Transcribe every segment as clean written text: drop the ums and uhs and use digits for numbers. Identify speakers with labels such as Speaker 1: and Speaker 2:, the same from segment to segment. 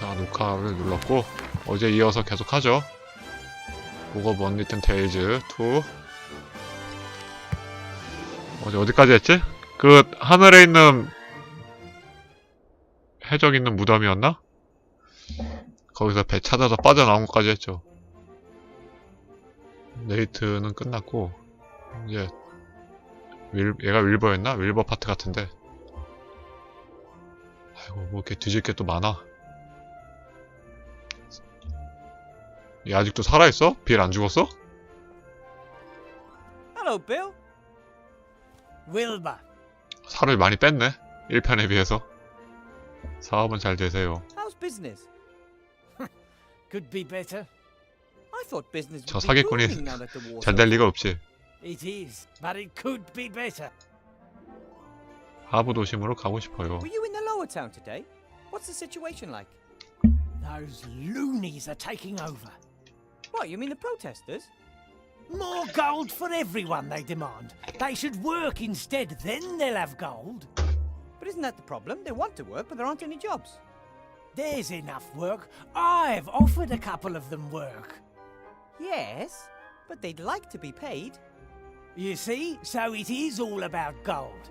Speaker 1: 자, 녹화를 눌렀고 어제 이어서 계속 하죠. 오거 언리튼 테일즈 2. 어제 어디까지 했지? 그 하늘에 있는 해적 있는 무덤이었나? 거기서 배 찾아서 빠져나온 것까지 했죠. 네이트는 끝났고 이제 얘가 윌버였나? 윌버 파트 같은데. 아이고 뭐 이렇게 뒤질 게 또 많아. 얘 아직도 살아있어? 빌 안 죽었어?
Speaker 2: Hello, Bill. Wilbur.
Speaker 1: 살을 많이 뺐네. 1편에 비해서. 사업은 잘 되세요.
Speaker 2: How's business? Could be better. I thought business
Speaker 1: 저
Speaker 2: would be
Speaker 1: 사기꾼이
Speaker 2: booming now that the war's
Speaker 1: 잘 될
Speaker 2: over.
Speaker 1: 리가 없지.
Speaker 2: It is, but it could be better.
Speaker 1: 하부 도심으로 가고 싶어요.
Speaker 2: Were you in the lower town today? What's the situation like?
Speaker 3: Those loonies are taking over.
Speaker 2: What, you mean the protesters?
Speaker 3: More gold for everyone, they demand. They should work instead, then they'll have gold.
Speaker 2: But isn't that the problem? They want to work, but there aren't any jobs.
Speaker 3: There's enough work. I've offered a couple of them work.
Speaker 2: Yes, but they'd like to be paid.
Speaker 3: You see, so it is all about gold.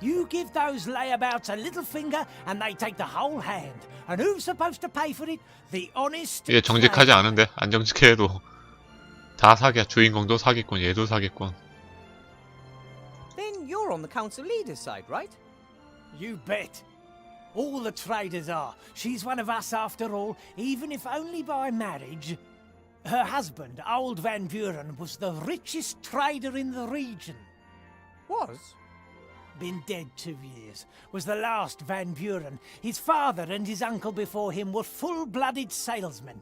Speaker 3: You give those layabouts a little finger and they take the whole hand. And who's supposed to pay for it? The honest...
Speaker 1: 얘 정직하지 않은데 안 정직해 해도 다 사기야. 주인공도 사기꾼, 얘도 사기꾼.
Speaker 2: Then you're on the council leader's side, right?
Speaker 3: You bet. All the traders are. She's one of us after all, even if only by marriage. Her husband, old Van Buren, was the richest trader in the region.
Speaker 2: Was?
Speaker 3: Been dead 2 years. Was the last Van Buren. His father and his uncle before him were full-blooded salesmen.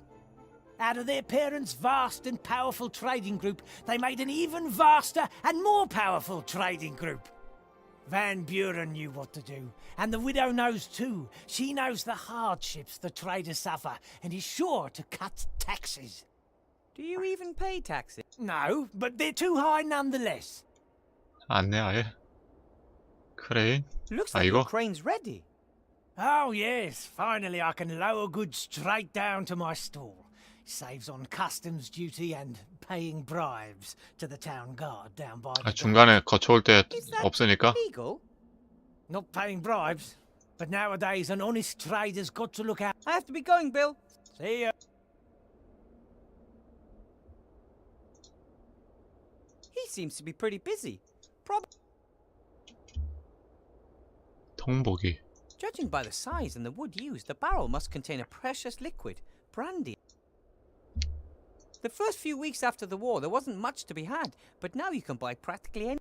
Speaker 3: Out of their parents' vast and powerful trading group, they made an even vaster and more powerful trading group. Van Buren knew what to do, and the widow knows too. She knows the hardships the traders suffer, and is sure to cut taxes.
Speaker 2: Do you even pay taxes?
Speaker 3: No, but they're too high nonetheless.
Speaker 1: 안 내 아예. 크레인?
Speaker 2: Looks
Speaker 1: 아
Speaker 2: like your
Speaker 1: 이거?
Speaker 2: crane's ready.
Speaker 3: Oh yes, finally I can lower goods straight down to my stall. Saves on customs duty and paying bribes to the town guard down by the
Speaker 1: 중간에 거쳐올 때
Speaker 2: Is that
Speaker 1: 없으니까.
Speaker 2: legal?
Speaker 3: Not paying bribes, but nowadays an honest trader's got to look out.
Speaker 2: I have to be going, Bill.
Speaker 3: See ya.
Speaker 2: He seems to be pretty busy.
Speaker 1: 통보기.
Speaker 2: Judging by the size and the wood used, the barrel must contain a precious liquid, brandy. The first few weeks after the war, there wasn't much to be had, but now you can buy practically any.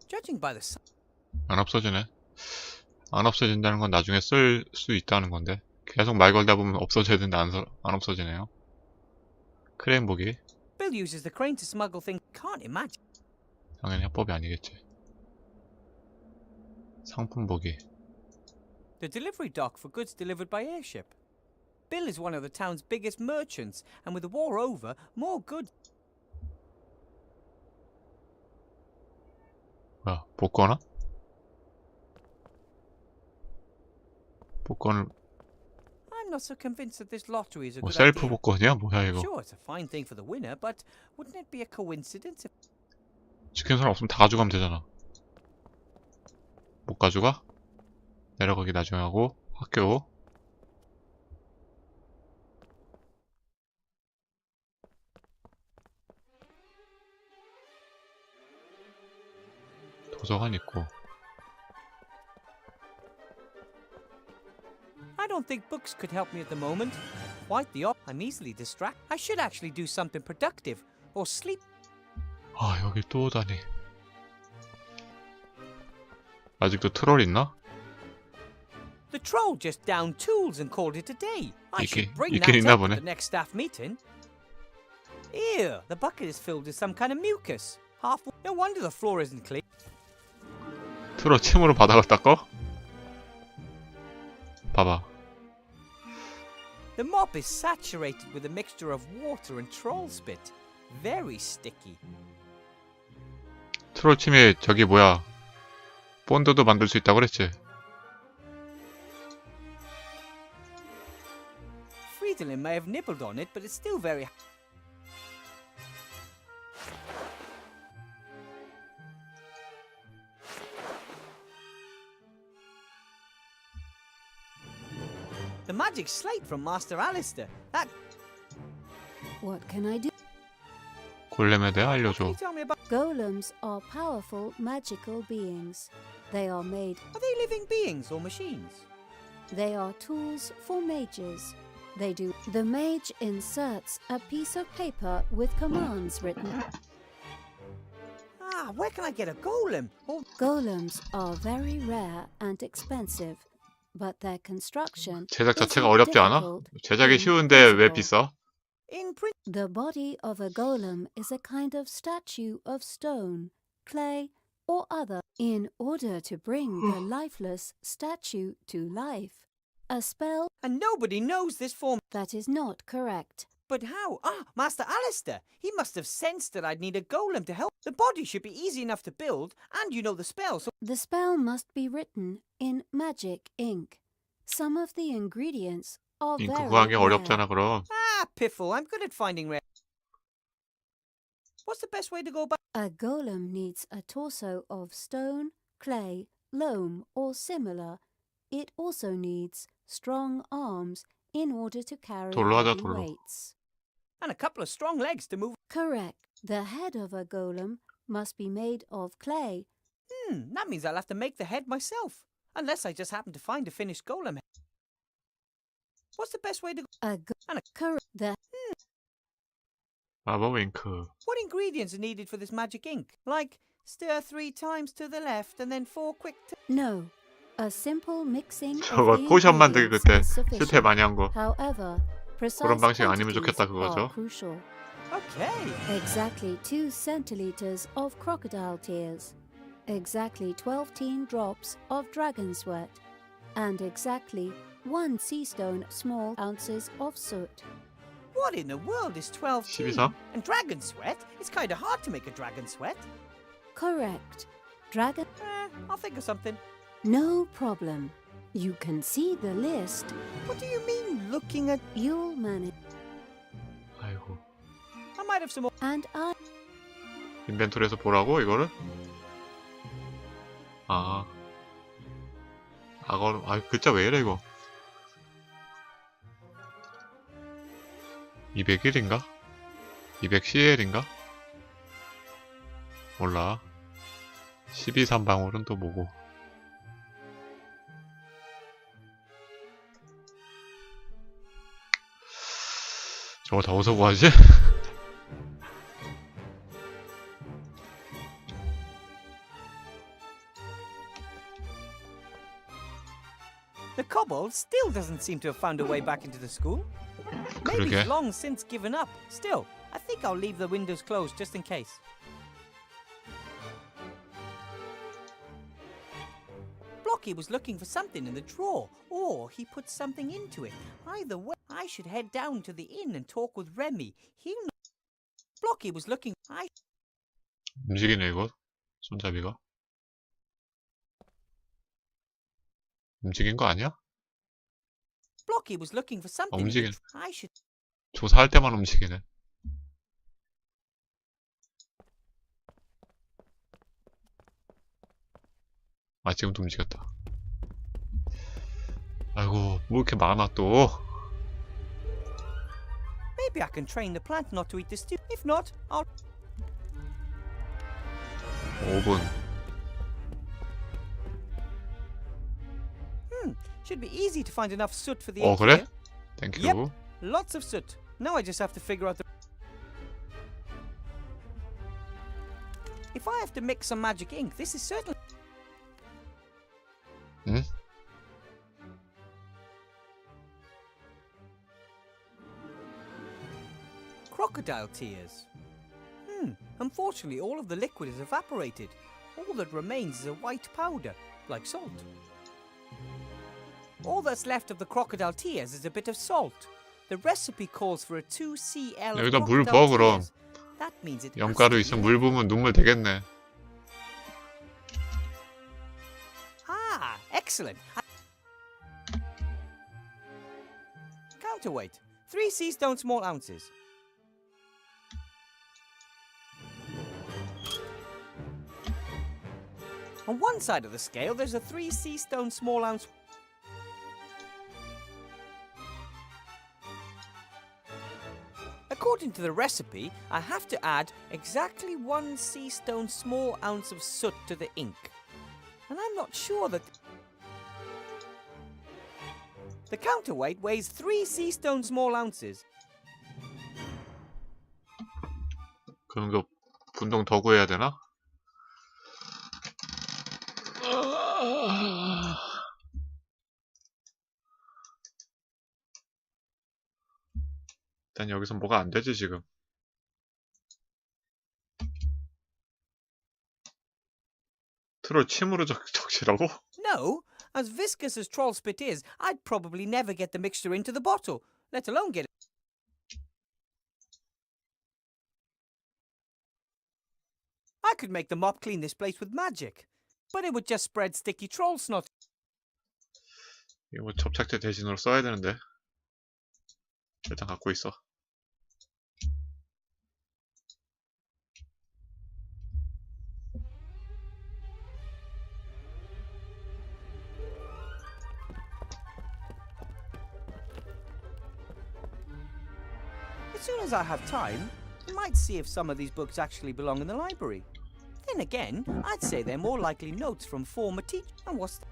Speaker 2: Judging by the size.
Speaker 1: 안 없어지네. 안 없어진다는 건 나중에 쓸 수 있다는 건데 계속 말 걸다 보면 없어져야 되는데 안 없어지네요. 크레인 보기.
Speaker 2: Bill uses the crane to smuggle things. Can't imagine.
Speaker 1: 당연히 합법이 아니겠지. 상품 보기.
Speaker 2: The delivery dock for goods delivered by airship. Bill is one of the town's biggest merchants, and with the war over, more goods.
Speaker 1: 뭐야, 복권아? 복권을
Speaker 2: I'm not so convinced that this lottery is a
Speaker 1: 뭐
Speaker 2: good
Speaker 1: 셀프
Speaker 2: idea.
Speaker 1: 복권이야? 뭐야 이거?
Speaker 2: Sure, it's a fine thing for the winner, but wouldn't it be a coincidence if
Speaker 1: 지키는 사람 없으면 다 가져가면 되잖아. 못 가져가? 내려가기 나중에 하고 학교. 도서관 있고.
Speaker 2: I don't think books could help me at the moment. Quite the opposite. I'm easily distracted. I should actually do something productive or sleep.
Speaker 1: 아 여기 또 오다니. 아직도 트롤 있나?
Speaker 2: The troll just downed tools and called it a day. I should bring
Speaker 1: 있긴
Speaker 2: that
Speaker 1: 있나
Speaker 2: up
Speaker 1: 보네.
Speaker 2: at the next staff meeting. Ew, the bucket is filled with some kind of mucus. No wonder the floor isn't clean.
Speaker 1: 트롤 침으로 바닥을 닦어? 봐봐.
Speaker 2: The mop is saturated with a mixture of water and troll spit. Very sticky.
Speaker 1: 트롤 침에 저기 뭐야 본드도 만들 수 있다고 그랬지?
Speaker 2: Friedlin may have nibbled on it, but it's still very... The magic slate from Master Alistair. That...
Speaker 4: What can I do?
Speaker 1: 골렘에 대해
Speaker 2: Can
Speaker 1: 알려줘.
Speaker 2: you tell me about...
Speaker 4: Golems are powerful magical beings. They are made.
Speaker 2: Are they living beings or machines?
Speaker 4: They are tools for mages. They do. The mage inserts a piece of paper with commands written.
Speaker 2: Ah, where can I get a golem? Oh,
Speaker 4: Golems are very rare and expensive, but their construction
Speaker 1: 제작 자체가
Speaker 4: isn't
Speaker 1: 어렵지 않아?
Speaker 4: difficult
Speaker 1: 제작이
Speaker 4: in
Speaker 1: 쉬운데 왜
Speaker 4: principle.
Speaker 1: 비싸?
Speaker 2: in print...
Speaker 4: The body of a golem is a kind of statue of stone, clay, or other. In order to bring the lifeless statue to life, a spell
Speaker 2: And nobody knows this form.
Speaker 4: that is not correct.
Speaker 2: But how? Ah, Master Alistair. He must have sensed that I'd need a golem to help. The body should be easy enough to build, and you know the spell, so...
Speaker 4: The spell must be written in magic ink. Some of the ingredients are
Speaker 1: 잉크
Speaker 4: very
Speaker 1: 구하기
Speaker 4: rare.
Speaker 1: 어렵잖아 그럼.
Speaker 2: Ah, piffle. I'm good at finding rare... What's the best way to go about...
Speaker 4: A golem needs a torso of stone, clay, loam, or similar. It also needs strong arms in order to carry
Speaker 1: 돌로 하자,
Speaker 4: heavy
Speaker 1: 돌로.
Speaker 4: weights.
Speaker 2: And a couple of strong legs to move...
Speaker 4: Correct. The head of a golem must be made of clay.
Speaker 2: That means I'll have to make the head myself. Unless I just happen to find a finished golem head. What's the best way to... And a...
Speaker 4: The
Speaker 1: 마법 잉크.
Speaker 2: What ingredients are needed for this magic ink? Like, stir 3 times to the left and then 4 quick...
Speaker 4: No. A simple mixing
Speaker 1: 저거
Speaker 4: of the
Speaker 1: 포션 만들기
Speaker 4: ingredients
Speaker 1: 그때
Speaker 4: is
Speaker 1: 실패
Speaker 4: sufficient.
Speaker 1: 많이 한 거.
Speaker 4: However, precise
Speaker 1: 그런 방식 아니면
Speaker 4: quantities
Speaker 1: 좋겠다 그거죠.
Speaker 4: are crucial.
Speaker 2: Okay.
Speaker 4: Exactly 2 centiliters of crocodile tears, exactly 12 teen drops of dragon sweat, and exactly 1 sea stone small ounces of soot.
Speaker 2: What in the world is 12 tea?
Speaker 1: 12?
Speaker 2: And dragon sweat? It's kind of hard to make a dragon sweat.
Speaker 4: Correct. Dragon.
Speaker 2: I'll think of something.
Speaker 4: No problem. You can see the list.
Speaker 2: What do you mean, looking at...
Speaker 4: You'll manage.
Speaker 1: 아이고.
Speaker 2: I might have some more...
Speaker 4: And I.
Speaker 1: 인벤토리에서 보라고 이거를? 아. 악어. 아 글자 왜 이래 이거? 201인가? 200CL인가? 몰라. 12.3방울은 또 뭐고? 저거 다 어디서 구하지?
Speaker 2: The kobold still doesn't seem to have found a way back into the school. Maybe
Speaker 1: 그러게.
Speaker 2: he's long since given up. Still, I think I'll leave the windows closed just in case. Blocky was looking for something in the drawer, or he put something into it. Either way, I should head down to the inn and talk with Remy. He'll know. Blocky was looking...
Speaker 1: 움직이네 이거 손잡이가 움직인 거 아니야?
Speaker 2: Blocky was looking for something.
Speaker 1: 움직인.
Speaker 2: I should...
Speaker 1: 조사할 때만 움직이네. 아 지금도 움직였다. 아이고 뭐 이렇게 많아 또.
Speaker 2: Maybe I can train the plant not to eat the stew. If not, I'll...
Speaker 1: 5분.
Speaker 2: Should be easy to find enough soot for the
Speaker 1: 어
Speaker 2: ink
Speaker 1: 그래?
Speaker 2: here.
Speaker 1: 땡큐.
Speaker 2: Yep. Lots of soot. Now I just have to figure out the... If I have to mix some magic ink, this is certainly...
Speaker 1: 응?
Speaker 2: Crocodile tears. Unfortunately, all of the liquid is evaporated. All that remains is a white powder, like salt. All that's left of the crocodile tears is a bit of salt. The recipe calls for a 2cl of
Speaker 1: 여기다 물
Speaker 2: crocodile
Speaker 1: 부어, 그럼.
Speaker 2: tears. That means it has
Speaker 1: 염가루
Speaker 2: to be
Speaker 1: 있으면 물 부으면 눈물 되겠네.
Speaker 2: Ah, excellent. Counterweight. 3 sea stone small ounces. On one side of the scale, there's a 3 sea stone small ounce. According to the recipe, I have to add exactly 1 sea stone small ounce of soot to the ink. And I'm not sure that... The counterweight weighs 3 sea stone small ounces.
Speaker 1: 그럼 이거 분동 더 구해야 되나? 일단 여기서 뭐가 안 되지 지금. 트롤 침으로 적시라고?
Speaker 2: No, as viscous as troll spit is, I'd probably never get the mixture into the bottle, let alone get it. I could make the mop clean this place with magic, but it would just spread sticky troll snot.
Speaker 1: 이거 뭐 접착제 대신으로 써야 되는데. 일단 갖고 있어.
Speaker 2: As soon as I have time, I might see if some of these books actually belong in the library. Then again, I'd say they're more likely notes from former teachers. And what's that?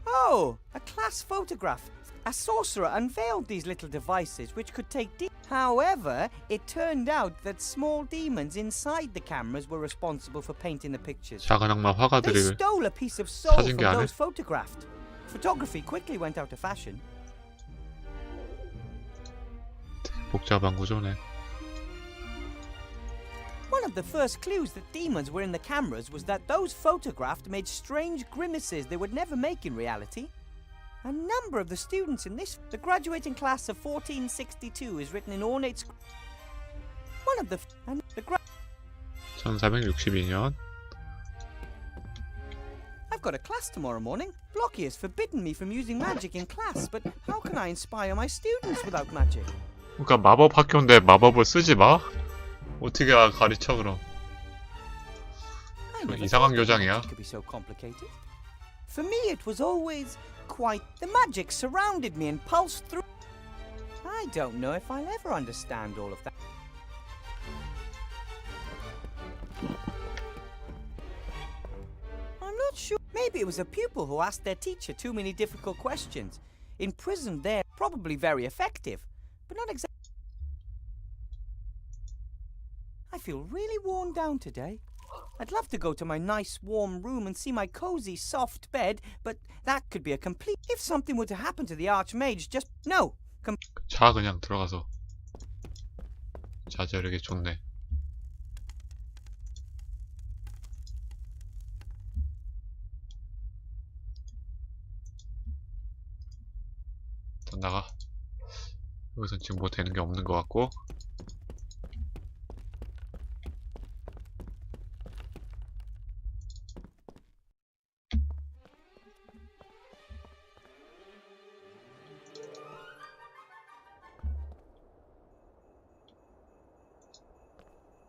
Speaker 2: Oh, a class photograph. A sorcerer unveiled these little devices which could take However, it turned out that small demons inside the cameras were responsible for painting the pictures.
Speaker 1: 작은 악마
Speaker 2: They
Speaker 1: 화가들이
Speaker 2: stole a piece of soul
Speaker 1: 사진
Speaker 2: from
Speaker 1: 게 아니야?
Speaker 2: those photographed. Photography quickly went out of fashion.
Speaker 1: 복잡한 구조네.
Speaker 2: One of the first clues that demons were in the cameras was that those photographed made strange grimaces they would never make in reality. A number of the students in the graduating class of 1462 is written in ornate One of the
Speaker 1: 1462년.
Speaker 2: I've got a class tomorrow morning. Blocky has forbidden me from using magic in class, but how can I inspire my students without magic?
Speaker 1: 그러니까 마법 학교인데 마법을 쓰지 마? 어떻게 가르쳐 그럼?
Speaker 2: I never
Speaker 1: 이상한
Speaker 2: thought that
Speaker 1: 교장이야.
Speaker 2: magic could be so complicated. For me, it was always quite the magic surrounded me and pulsed through. I don't know if I'll ever understand all of that. I'm not sure. Maybe it was a pupil who asked their teacher too many difficult questions. Imprisoned there, probably very effective, but not exactly. I feel really worn down today. I'd love to go to my nice warm room and see my cozy soft bed, but that could be a complete... If something were to happen to the Archmage, just... No!
Speaker 1: 자 그냥 들어가서. 자제력이 좋네. 일단 나가. 여기선 지금 뭐 되는 게 없는 것 같고.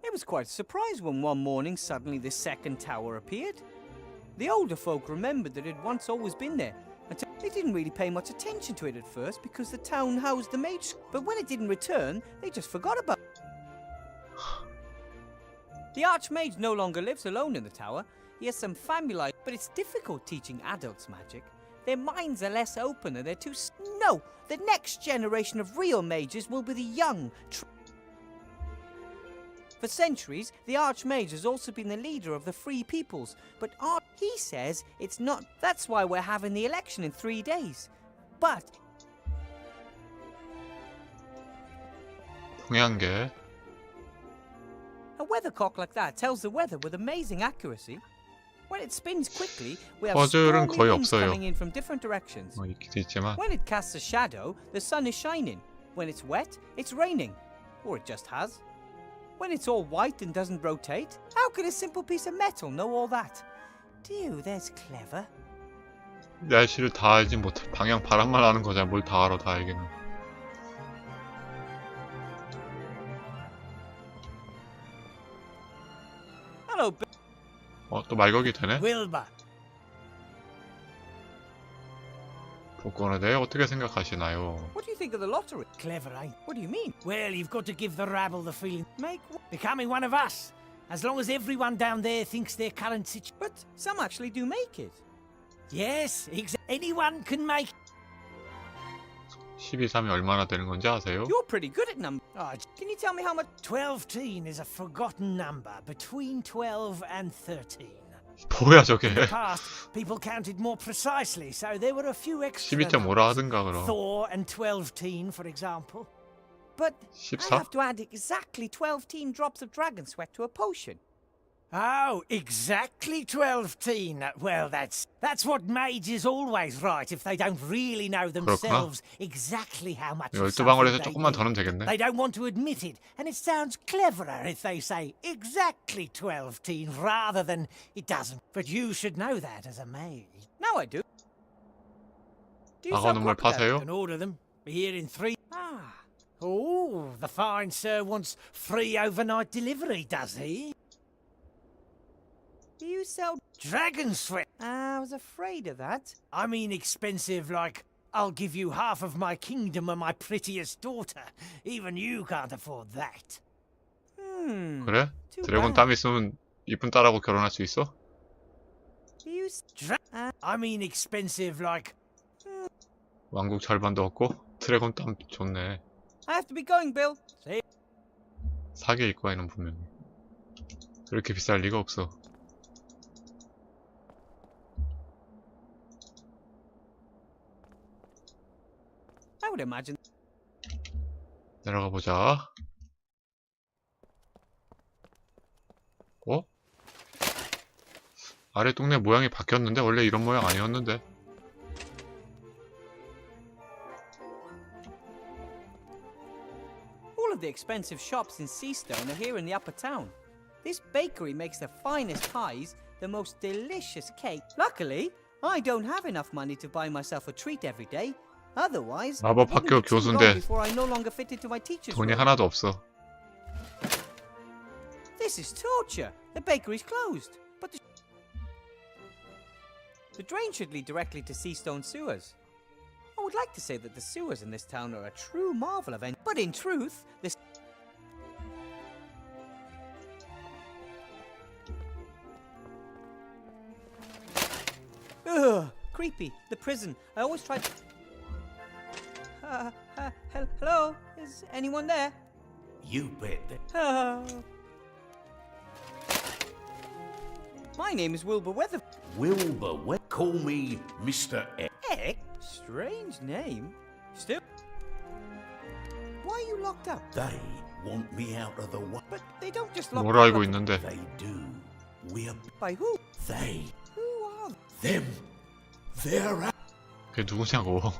Speaker 2: It was quite a surprise when one morning suddenly the second tower appeared. The older folk remembered that it had once always been there. Until they didn't really pay much attention to it at first because the town housed the mage. But when it didn't return, they just forgot about it. The Archmage no longer lives alone in the tower. He has some family life, but it's difficult teaching adults magic. Their minds are less open and they're too... No! The next generation of real mages will be the young... For centuries, the Archmage has also been the leader of the Free Peoples, but he says it's not. That's why we're having the election in 3 days. But...
Speaker 1: 풍향계.
Speaker 2: A weathercock like that tells the weather with amazing accuracy. When it spins quickly, we have
Speaker 1: 퍼즐은
Speaker 2: stormy
Speaker 1: 거의
Speaker 2: winds
Speaker 1: 없어요.
Speaker 2: coming in from different directions.
Speaker 1: 뭐 있기도 있지만.
Speaker 2: When it casts a shadow, the sun is shining. When it's wet, it's raining. Or it just has. When it's all white and doesn't rotate, how could a simple piece of metal know all that? Dew, there's clever.
Speaker 1: 날씨를 다 알지 못해. 방향 바람만 아는 거잖아. 뭘 다 알아 다 알기는. 또 말걸기 되네?
Speaker 3: Wilbur.
Speaker 1: 복권에 대해 어떻게 생각하시나요?
Speaker 2: What do you think of the lottery?
Speaker 3: Clever, ain't?
Speaker 2: What do you mean?
Speaker 3: Well, you've got to give the rabble the feeling.
Speaker 2: Make
Speaker 3: Becoming one of us. As long as everyone down there thinks their current situation.
Speaker 2: But some actually do make it.
Speaker 3: Yes, anyone can make.
Speaker 1: 12.3이 얼마나 되는 건지 아세요?
Speaker 2: You're pretty good at numbers.
Speaker 3: Oh,
Speaker 2: Can you tell me how much?
Speaker 3: 12 is a forgotten number, between 12 and 13.
Speaker 1: 뭐야 저게?
Speaker 3: In the past, people counted more precisely, so there were a few extra
Speaker 1: 12.5라
Speaker 3: numbers.
Speaker 1: 하든가 그럼.
Speaker 3: Thor and 12, for example.
Speaker 2: But I
Speaker 1: 14?
Speaker 2: have to add exactly 12 drops of dragon sweat to a potion.
Speaker 3: Oh, exactly 12. Well, that's what mages always write if they don't really know themselves exactly how much of
Speaker 1: 12방울에서
Speaker 3: something they
Speaker 1: 조금만 더
Speaker 3: need.
Speaker 1: 넣으면 되겠네.
Speaker 3: They don't want to admit it, and it sounds cleverer if they say exactly 12 rather than it doesn't. But you should know that as a mage.
Speaker 2: Now I do. Do you
Speaker 1: 악어
Speaker 2: sell
Speaker 1: 눈물
Speaker 2: crocodile?
Speaker 1: 파세요?
Speaker 3: Can order them. Be here in 3.
Speaker 2: Ah,
Speaker 3: Oh, the fine sir wants free overnight delivery, does he?
Speaker 2: do you sell?
Speaker 3: Dragon sweat.
Speaker 2: I was afraid of that.
Speaker 3: I mean expensive like, I'll give you half of my kingdom and my prettiest daughter. Even you can't afford that.
Speaker 1: 그래?
Speaker 2: Too
Speaker 1: 드래곤
Speaker 2: bad.
Speaker 1: 땀 있으면 이쁜 딸하고 결혼할 수 있어?
Speaker 2: Do you?
Speaker 3: I mean expensive like,
Speaker 1: 왕국 절반도 없고 드래곤 땀 좋네.
Speaker 2: I have to be going, Bill.
Speaker 1: 사기일 거야 이는 분명히. 그렇게 비쌀 리가 없어.
Speaker 2: I would imagine.
Speaker 1: 내려가 보자. 어? 아래 동네 모양이 바뀌었는데 원래 이런 모양 아니었는데.
Speaker 2: All of the expensive shops in Seastone are here in the upper town. This bakery makes the finest pies, the most delicious cake. Luckily, I don't have enough money to buy myself a treat every day. Otherwise, it wouldn't
Speaker 1: 마법학교
Speaker 2: be too long
Speaker 1: 교수인데
Speaker 2: before I no longer fit into my teacher's
Speaker 1: 돈이
Speaker 2: role.
Speaker 1: 하나도 없어.
Speaker 2: This is torture. The bakery's closed, but the drain should lead directly to Seastone sewers. I would like to say that the sewers in this town are a true marvel of but in truth, this. Ugh, creepy. The prison. I always try to. Hello? Is anyone there?
Speaker 5: You bet that.
Speaker 2: My name is Wilbur Weather.
Speaker 5: Wilbur, call me Mr. X.
Speaker 2: Heck, strange name. Still. Why are you locked up?
Speaker 5: They want me out of the way.
Speaker 2: But they don't just lock
Speaker 1: 뭘
Speaker 2: you
Speaker 1: 알고
Speaker 2: up.
Speaker 1: 있는데.
Speaker 5: They do. We're
Speaker 2: By who?
Speaker 5: they.
Speaker 2: Who are?
Speaker 5: Them. They're out.
Speaker 1: 그게 누구냐고.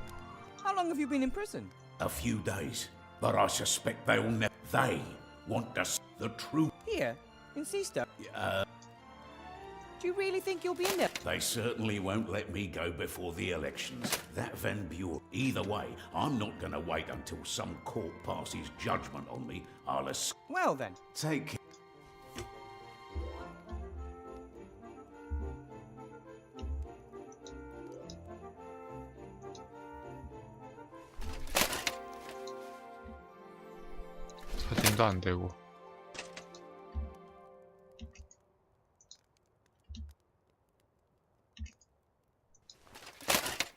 Speaker 2: How long have you been in prison?
Speaker 5: A few days. But I suspect they'll never. They want us the truth.
Speaker 2: Here, in Seastone. Do you really think you'll be in there?
Speaker 5: They certainly won't let me go before the elections. That Van Buren. Either way, I'm not going to wait until some court passes judgment on me. I'll
Speaker 2: Well then,
Speaker 5: take care.
Speaker 1: 사진도 안 되고.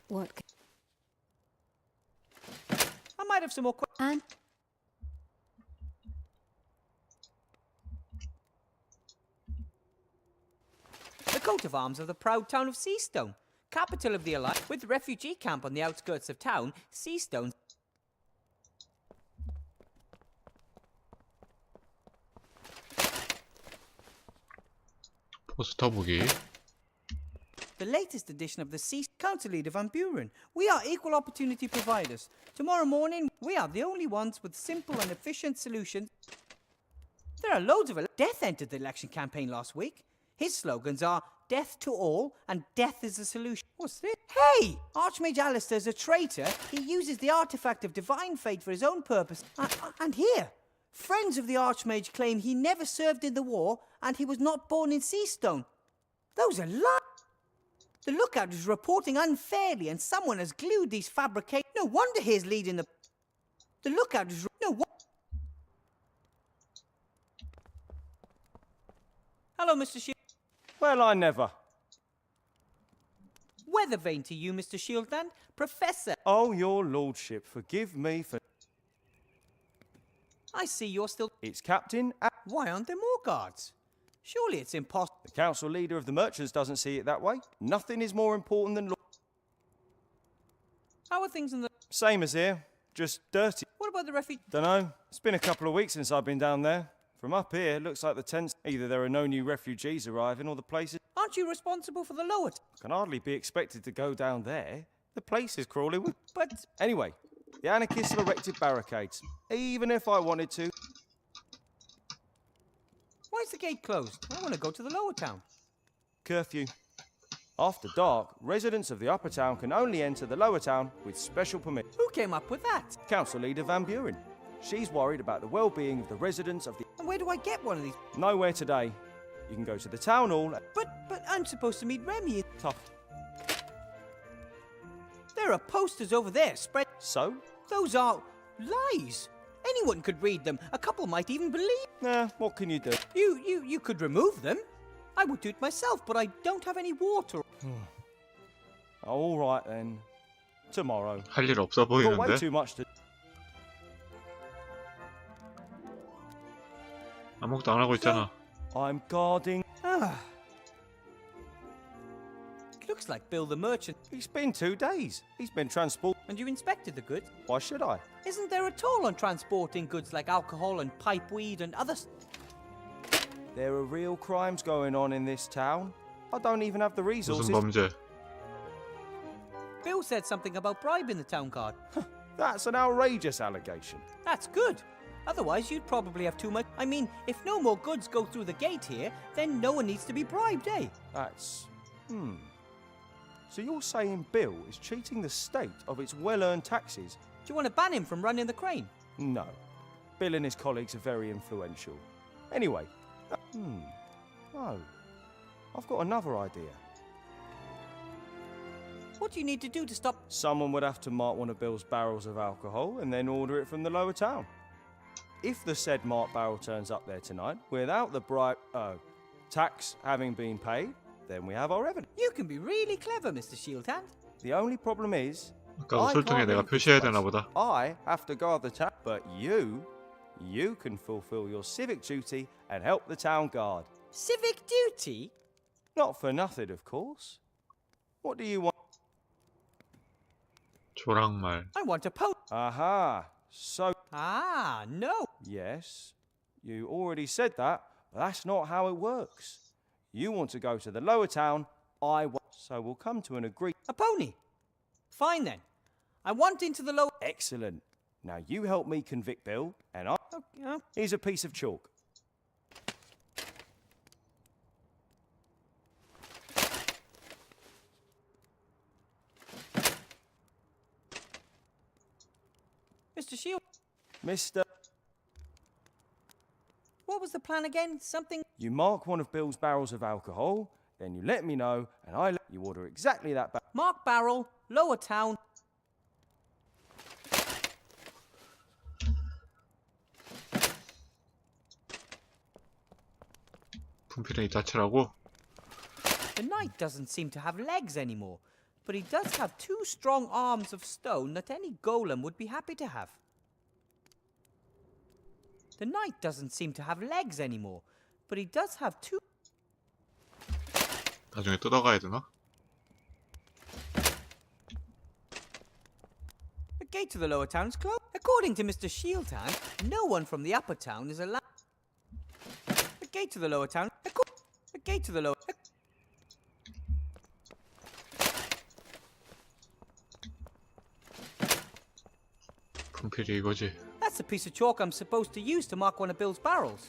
Speaker 4: What?
Speaker 2: I might have some more
Speaker 4: And
Speaker 2: The coat of arms of the proud town of Seastone, capital of the Alliance, with the refugee camp on the outskirts of town, Seastone.
Speaker 1: 포스터 보기.
Speaker 2: The latest edition of the Sea Council Leader Van Buren. We are equal opportunity providers. Tomorrow morning, we are the only ones with simple and efficient solutions. There are loads of Death entered the election campaign last week. His slogans are death to all and death is the solution. What's this? Hey! Archmage Alistair's a traitor. He uses the artifact of divine fate for his own purpose. And here, friends of the Archmage claim he never served in the war and he was not born in Seastone. Those are lies. The lookout is reporting unfairly, and someone has glued these fabrications. No wonder he's leading the. The lookout is. No. Hello, Mr. Shield.
Speaker 6: Well, I never.
Speaker 2: Weather vane to you, Mr. Shieldland. Professor.
Speaker 6: Oh, your lordship, forgive me for...
Speaker 2: I see you're still.
Speaker 6: It's Captain...
Speaker 2: Why aren't there more guards? Surely it's impossible.
Speaker 6: The council leader of the merchants doesn't see it that way. Nothing is more important than...
Speaker 2: How are things in the.
Speaker 6: Same as here, just dirty.
Speaker 2: What about the refugee?
Speaker 6: Dunno, it's been a couple of weeks since I've been down there. From up here, it looks like the tents... Either there are no new refugees arriving, or the place is...
Speaker 2: Aren't you responsible for the lower?
Speaker 6: Can hardly be expected to go down there. The place is crawling with...
Speaker 2: But.
Speaker 6: Anyway, the anarchists have erected barricades. Even if I wanted to...
Speaker 2: Why is the gate closed? I want to go to the lower town.
Speaker 6: Curfew. After dark, residents of the upper town can only enter the lower town with special permit.
Speaker 2: Who came up with that?
Speaker 6: Council leader Van Buren. She's worried about the well-being of the residents of the...
Speaker 2: And where do I get one of these?
Speaker 6: Nowhere today. You can go to the town hall...
Speaker 2: But I'm supposed to meet Remy.
Speaker 6: Tough.
Speaker 2: There are posters over there spread.
Speaker 6: So?
Speaker 2: Those are lies. Anyone could read them. A couple might even believe.
Speaker 6: Nah, what can you do?
Speaker 2: You could remove them. I would do it myself, but I don't have any water.
Speaker 6: All right then. Tomorrow.
Speaker 1: 할 일 없어
Speaker 6: Got way
Speaker 1: 보이는데?
Speaker 6: too much to...
Speaker 1: 아무것도 안 하고 있잖아.
Speaker 6: I'm guarding...
Speaker 2: Looks like Bill the merchant.
Speaker 6: It's been 2 days. He's been transport...
Speaker 2: And you inspected the goods?
Speaker 6: Why should I?
Speaker 2: Isn't there a toll on transporting goods like alcohol and pipeweed and others?
Speaker 6: There are real crimes going on in this town. I don't even have the resources...
Speaker 1: 무슨 범죄?
Speaker 2: Bill said something about bribing the town guard.
Speaker 6: That's an outrageous allegation.
Speaker 2: That's good. Otherwise, you'd probably have too much. I mean, if no more goods go through the gate here, then no one needs to be bribed, eh?
Speaker 6: That's... So you're saying Bill is cheating the state of its well-earned taxes?
Speaker 2: Do you want to ban him from running the crane?
Speaker 6: No. Bill and his colleagues are very influential. Anyway... No. I've got another idea.
Speaker 2: What do you need to do to stop?
Speaker 6: Someone would have to mark one of Bill's barrels of alcohol and then order it from the lower town. If the said marked barrel turns up there tonight, without the tax having been paid, then we have our evidence.
Speaker 2: You can be really clever, Mr. Shieldhand.
Speaker 6: The only problem is...
Speaker 1: 아까
Speaker 6: I
Speaker 1: 설정에
Speaker 6: can't
Speaker 1: 내가
Speaker 6: leave this
Speaker 1: 표시해야
Speaker 6: place.
Speaker 1: 되나 보다.
Speaker 6: I have to guard the town, but you can fulfill your civic duty and help the town guard.
Speaker 2: Civic duty?
Speaker 6: Not for nothing, of course. What do you want?
Speaker 1: 조랑말.
Speaker 2: I want a post.
Speaker 6: Aha. So,
Speaker 2: No.
Speaker 6: yes, you already said that, but that's not how it works. You want to go to the lower town, I want. So we'll come to an agreement.
Speaker 2: A pony. Fine then. I want into the lower.
Speaker 6: Excellent. Now you help me convict Bill, and I...
Speaker 2: Okay.
Speaker 6: Here's a piece of chalk.
Speaker 2: Mr. Shield.
Speaker 6: Mr.
Speaker 2: What was the plan again? Something.
Speaker 6: You mark one of Bill's barrels of alcohol, then you let me know, and you order exactly that barrel.
Speaker 2: Mark barrel, lower town.
Speaker 1: 분필은 이따 칠하고.
Speaker 2: The knight doesn't seem to have legs anymore, but he does have 2 strong arms of stone that any golem would be happy to have. The knight doesn't seem to have legs anymore, but he does have 2.
Speaker 1: 나중에 뜯어가야 되나?
Speaker 2: The gate to the lower town is closed. According to Mr. Shieldhand, no one from the upper town is allowed. The gate to the lower town. The gate to the lower.
Speaker 1: 분필이 이거지.
Speaker 2: That's the piece of chalk I'm supposed to use to mark one of Bill's barrels.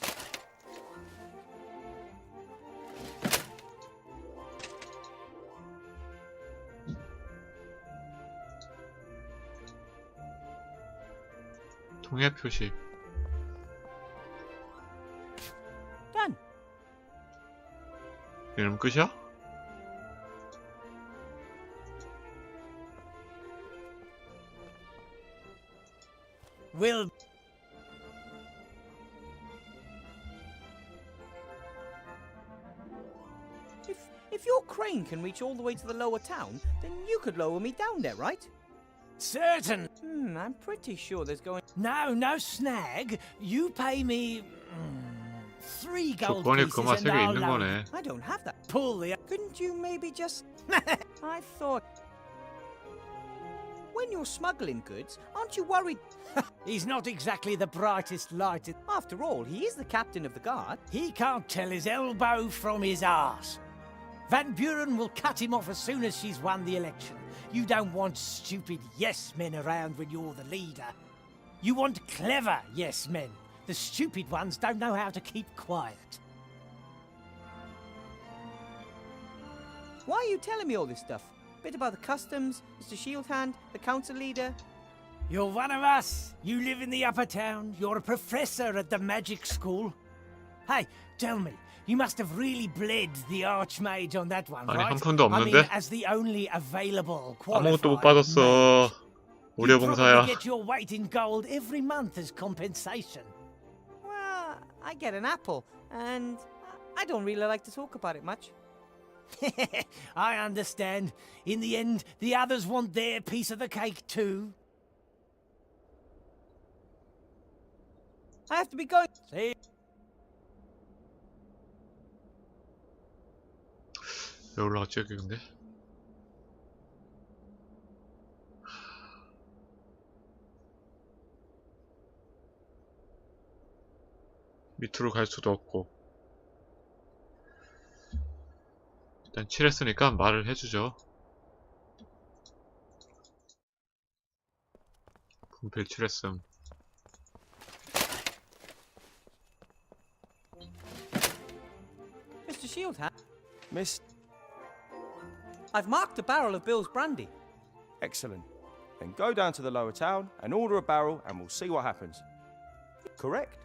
Speaker 1: 통해 표시.
Speaker 2: Done.
Speaker 1: 이러면 끝이야?
Speaker 3: We'll...
Speaker 2: If your crane can reach all the way to the lower town, then you could lower me down there, right?
Speaker 3: Certain.
Speaker 2: I'm pretty sure there's going...
Speaker 3: No snag. You pay me... 3 gold
Speaker 1: 조건이
Speaker 3: pieces
Speaker 1: 그마
Speaker 3: and
Speaker 1: 3개
Speaker 3: I'll
Speaker 1: 있는
Speaker 3: loan.
Speaker 1: 거네.
Speaker 2: I don't have that.
Speaker 3: Pull the...
Speaker 2: Couldn't you maybe just... I thought... When you're smuggling goods, aren't you worried?
Speaker 3: He's not exactly the brightest light.
Speaker 2: After all, he is the captain of the guard.
Speaker 3: He can't tell his elbow from his arse. Van Buren will cut him off as soon as she's won the election. You don't want stupid yes-men around when you're the leader. You want clever yes-men. The stupid ones don't know how to keep quiet.
Speaker 2: Why are you telling me all this stuff? Bit about the customs, Mr. Shieldhand, the council leader.
Speaker 3: You're one of us. You live in the upper town. You're a professor at the magic school. Hey, tell me, you must have really bled the Archmage on that one,
Speaker 1: 아니,
Speaker 3: right?
Speaker 1: 한 푼도
Speaker 3: I mean,
Speaker 1: 없는데?
Speaker 3: as the only available
Speaker 1: 아무것도 못
Speaker 3: qualified
Speaker 1: 받았어.
Speaker 3: mage. You probably
Speaker 1: 의료봉사야.
Speaker 3: get your weight in gold every month as compensation.
Speaker 2: Well, I get an apple, and I don't really like to talk about it much.
Speaker 3: I understand. In the end, the others want their piece of the cake too.
Speaker 2: I have to be going.
Speaker 3: See?
Speaker 1: 왜 올라갔지 여기 근데? 밑으로 갈 수도 없고. 일단 칠했으니까 말을 해주죠. 분필 칠했음.
Speaker 2: Mr. Shieldhand,
Speaker 6: Miss...
Speaker 2: I've marked a barrel of Bill's brandy.
Speaker 6: Excellent. Then go down to the lower town and order a barrel and we'll see what happens. Correct.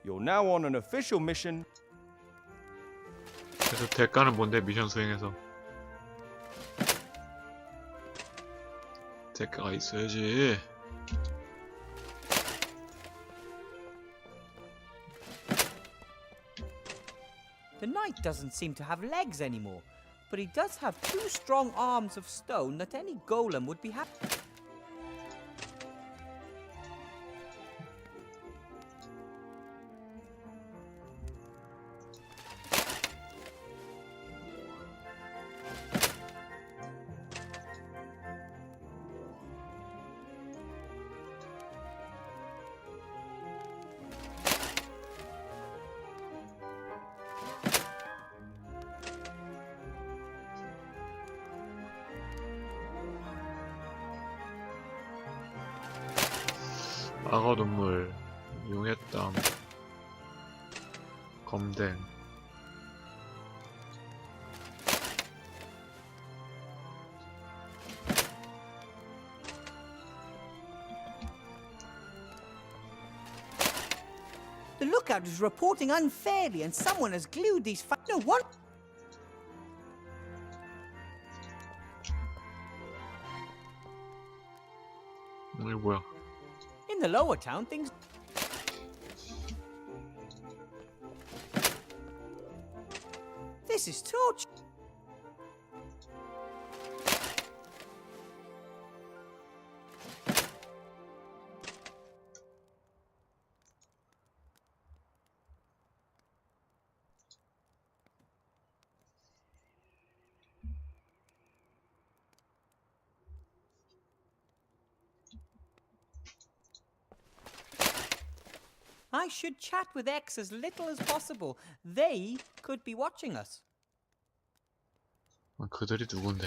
Speaker 6: You're now on an official mission.
Speaker 1: 그래서 대가는 뭔데 미션 수행해서. 대가가 있어야지.
Speaker 2: The knight doesn't seem to have legs anymore, but he does have 2 strong arms of stone that any golem would be happy.
Speaker 1: 악어 눈물, 용의 땀, 검댕.
Speaker 2: The lookout is reporting unfairly, and someone has glued these. No, what?
Speaker 1: 이게 뭐야?
Speaker 2: In the lower town, things. This is torture. I should chat with X as little as possible. They could be watching us.
Speaker 1: 그들이 누군데?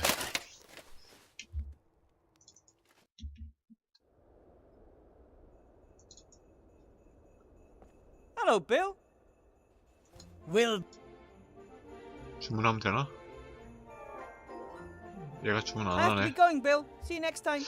Speaker 2: Hello, Bill.
Speaker 3: We'll...
Speaker 1: 주문하면 되나? 얘가 주문 안
Speaker 2: I have to
Speaker 1: 하네.
Speaker 2: be going, Bill. See you next time.